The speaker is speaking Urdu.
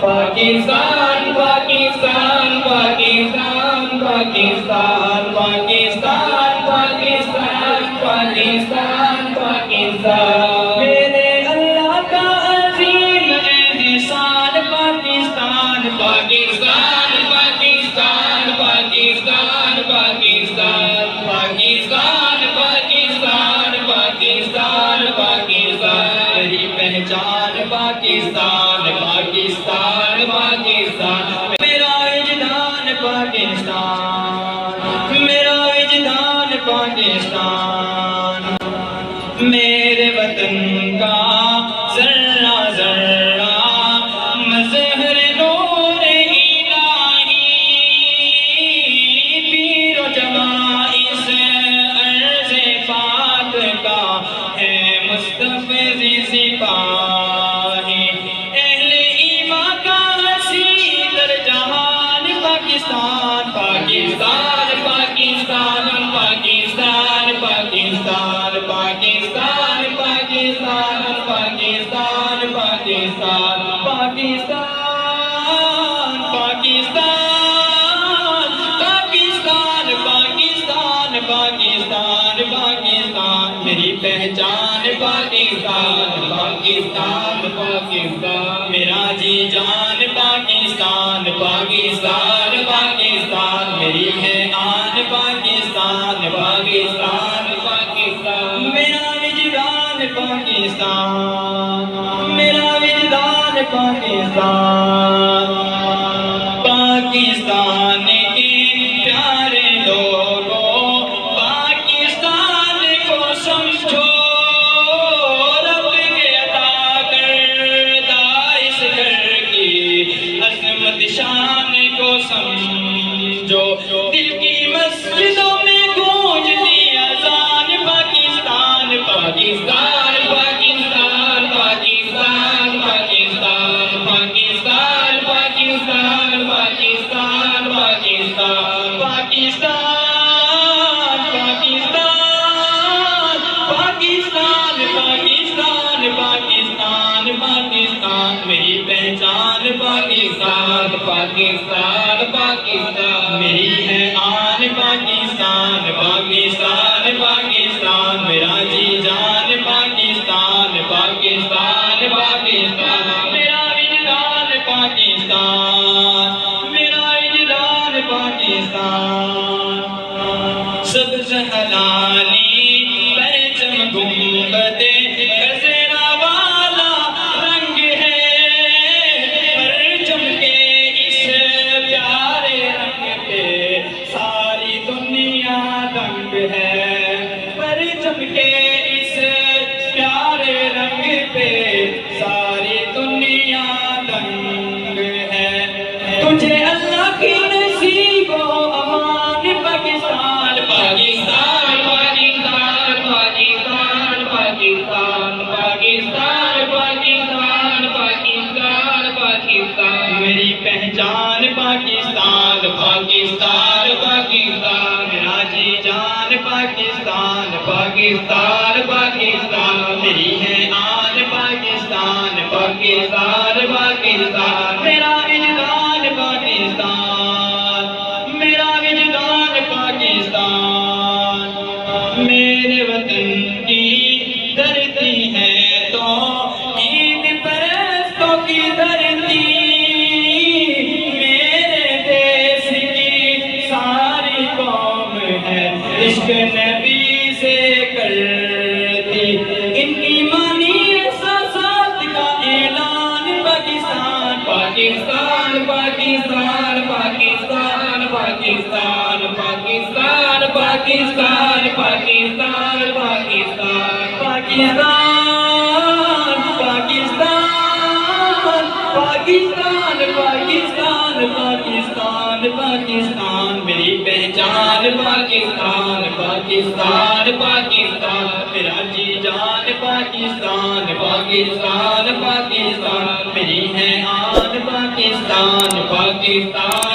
پاکستان پاکستان پاکستان پاکستان پاکستان پاکستان پاکستان پاکستان میرے اللہ کا عظیم احسان پاکستان پاکستان پاکستان پاکستان پاکستان پاکستان پاکستان پاکستان پاکستان میری پہچان پاکستان پاکستان پاکستان میرا وجدان پاکستان میرا وجدان پاکستان میرے وطن کا ذرہ ذرہ مظہر نور الہی پیر و جماع اس عرض پاک کا ہے مستفیض سپاہی اہل ایمان کا حسین در جہان پاکستان پاکستان پاکستان پاکستان پاکستان پاکستان پاکستان پاکستان پاکستان پاکستان پاکستان پاکستان پاکستان پاکستان پاکستان میری پہچان پاکستان پاکستان پاکستان میرا جی جان پاکستان پاکستان پاکستان میری ہے آن پاکستان پاکستان پاکستان میرا وجدان پاکستان میرا وجدان پاکستان پاکستان کے پیارے لوگوں پاکستان کو سمجھو رب کے عطا کردہ اس گھر کی عظمت شان کو سمجھو دل کی مسجدوں میں گونجتی اذان پاکستان پاکستان پاکستان پاکستان پاکستان پاکستان پاکستان پاکستان پاکستان پاکستان پاکستان پاکستان پاکستان پاکستان میری پہچان پاکستان پاکستان پاکستان میری ہے آن پاکستان پاکستان پاکستان میرا جی جان پاکستان پاکستان پاکستان میرا وجدان پاکستان میرا وجدان پاکستان سبز حلالی پرچم گنبد خزرہ والا رنگ ہے پرچم کے اس پیارے رنگ پہ ساری دنیا دنگ ہے پرچم کے اس پیارے رنگ پہ ساری دنیا دنگ ہے تجھے اللہ کی نصیب و امان پاکستان پاکستان پاکستان پاکستان پاکستان پاکستان پاکستان پاکستان پاکستان میری پہچان پاکستان پاکستان پاکستان میرا جی جان پاکستان پاکستان پاکستان میری ہے آن پاکستان پاکستان پاکستان میرا وجدان پاکستان میرا وجدان پاکستان میرے وطن کی دھرتی ہے تو عید پرستوں کی دھرتی میرے دیش کی ساری قوم ہے عشق نبی سے کرتی ان ایمانی احساسات کا اعلان پاکستان پاکستان پاکستان پاکستان پاکستان پاکستان پاکستان پاکستان پاکستان پاکستان پاکستان پاکستان پاکستان پاکستان میری پہچان پاکستان پاکستان پاکستان میرا جی جان پاکستان پاکستان پاکستان میری ہے آن پاکستان پاکستان